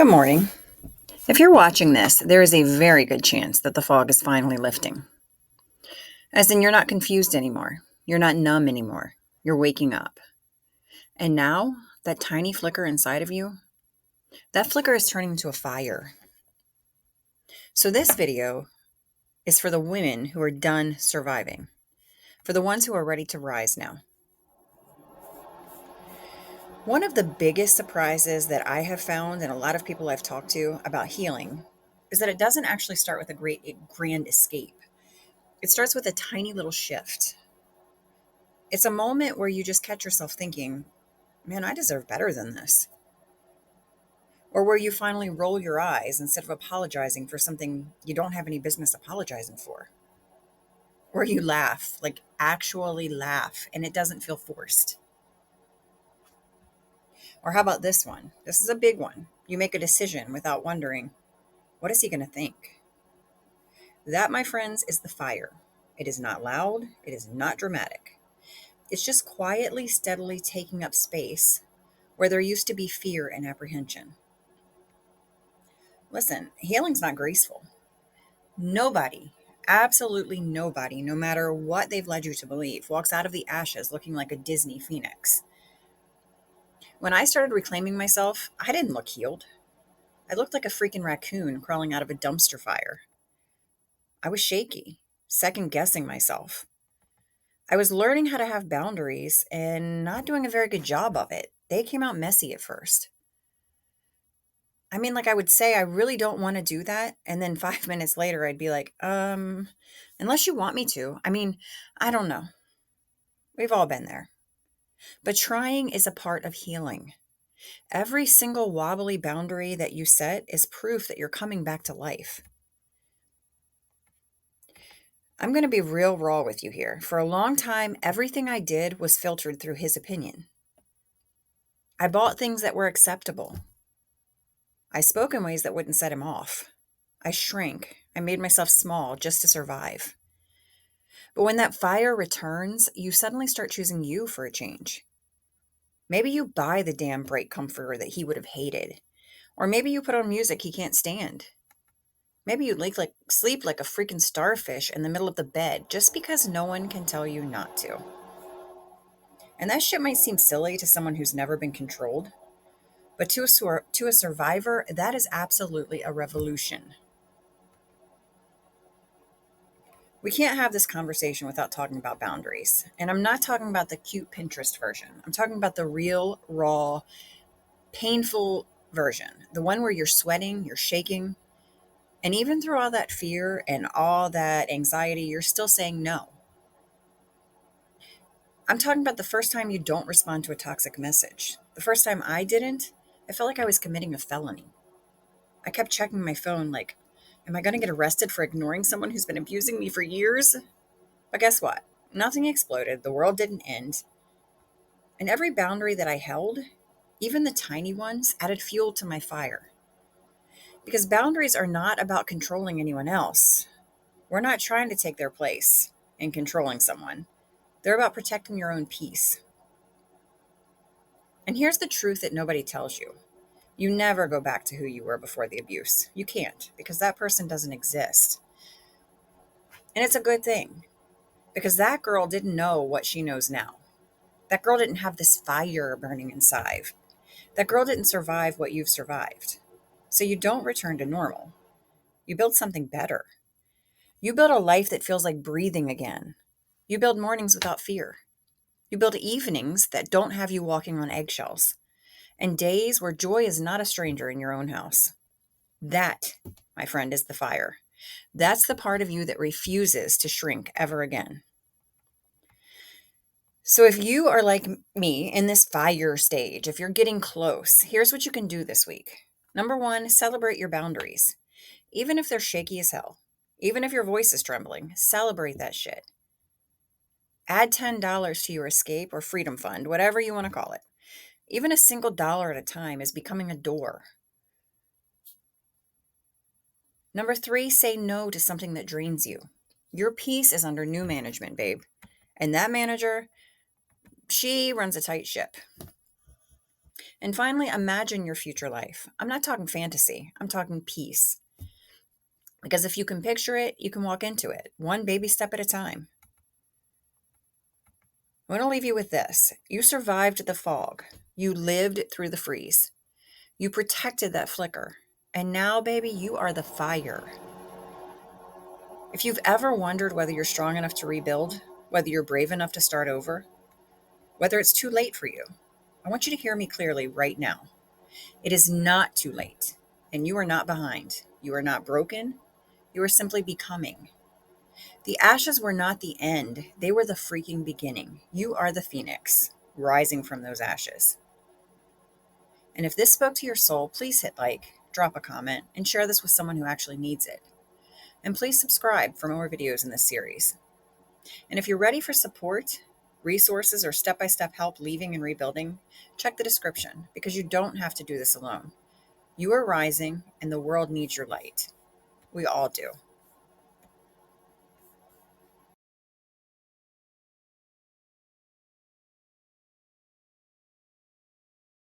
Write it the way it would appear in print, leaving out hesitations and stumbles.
Good morning. If you're watching this, there is a very good chance that the fog is finally lifting. As in, you're not confused anymore. You're not numb anymore. You're waking up. And now, that tiny flicker inside of you, that flicker is turning into a fire. So, this video is for the women who are done surviving, for the ones who are ready to rise now. One of the biggest surprises that I have found, and a lot of people I've talked to about healing, is that it doesn't actually start with a grand escape. It starts with a tiny little shift. It's a moment where you just catch yourself thinking, man, I deserve better than this. Or where you finally roll your eyes instead of apologizing for something you don't have any business apologizing for. Or you laugh, like actually laugh, and it doesn't feel forced. Or how about this one? This is a big one. You make a decision without wondering, what is he going to think? That, my friends, is the fire. It is not loud. It is not dramatic. It's just quietly, steadily taking up space where there used to be fear and apprehension. Listen, healing's not graceful. Nobody, absolutely nobody, no matter what they've led you to believe, walks out of the ashes looking like a Disney phoenix. When I started reclaiming myself, I didn't look healed. I looked like a freaking raccoon crawling out of a dumpster fire. I was shaky, second guessing myself. I was learning how to have boundaries and not doing a very good job of it. They came out messy at first. I mean, like I would say, I really don't want to do that. And then 5 minutes later, I'd be like, unless you want me to. I mean, I don't know. We've all been there. But trying is a part of healing. Every single wobbly boundary that you set is proof that you're coming back to life. I'm going to be real raw with you here. For a long time, everything I did was filtered through his opinion. I bought things that were acceptable. I spoke in ways that wouldn't set him off. I shrank. I made myself small just to survive. But when that fire returns, you suddenly start choosing you for a change. Maybe you buy the damn brake comforter that he would have hated. Or maybe you put on music he can't stand. Maybe you sleep like a freaking starfish in the middle of the bed just because no one can tell you not to. And that shit might seem silly to someone who's never been controlled. But to a survivor, that is absolutely a revolution. We can't have this conversation without talking about boundaries. And I'm not talking about the cute Pinterest version. I'm talking about the real, raw, painful version. The one where you're sweating, you're shaking. And even through all that fear and all that anxiety, you're still saying no. I'm talking about the first time you don't respond to a toxic message. The first time I didn't, I felt like I was committing a felony. I kept checking my phone like, am I going to get arrested for ignoring someone who's been abusing me for years? But guess what? Nothing exploded. The world didn't end. And every boundary that I held, even the tiny ones, added fuel to my fire. Because boundaries are not about controlling anyone else. We're not trying to take their place in controlling someone. They're about protecting your own peace. And here's the truth that nobody tells you. You never go back to who you were before the abuse. You can't, because that person doesn't exist. And it's a good thing, because that girl didn't know what she knows now. That girl didn't have this fire burning inside. That girl didn't survive what you've survived. So you don't return to normal. You build something better. You build a life that feels like breathing again. You build mornings without fear. You build evenings that don't have you walking on eggshells. And days where joy is not a stranger in your own house. That, my friend, is the fire. That's the part of you that refuses to shrink ever again. So if you are like me in this fire stage, if you're getting close, here's what you can do this week. Number 1, celebrate your boundaries. Even if they're shaky as hell, even if your voice is trembling, celebrate that shit. Add $10 to your escape or freedom fund, whatever you want to call it. Even a single dollar at a time is becoming a door. Number 3, say no to something that drains you. Your peace is under new management, babe. And that manager, she runs a tight ship. And finally, imagine your future life. I'm not talking fantasy, I'm talking peace. Because if you can picture it, you can walk into it, one baby step at a time. I want to leave you with this. You survived the fog. You lived through the freeze. You protected that flicker. And now, baby, you are the fire. If you've ever wondered whether you're strong enough to rebuild, whether you're brave enough to start over, whether it's too late for you, I want you to hear me clearly right now. It is not too late, and you are not behind. You are not broken. You are simply becoming. The ashes were not the end, they were the freaking beginning. You are the phoenix, rising from those ashes. And if this spoke to your soul, please hit like, drop a comment, and share this with someone who actually needs it. And please subscribe for more videos in this series. And if you're ready for support, resources, or step-by-step help leaving and rebuilding, check the description, because you don't have to do this alone. You are rising, and the world needs your light. We all do.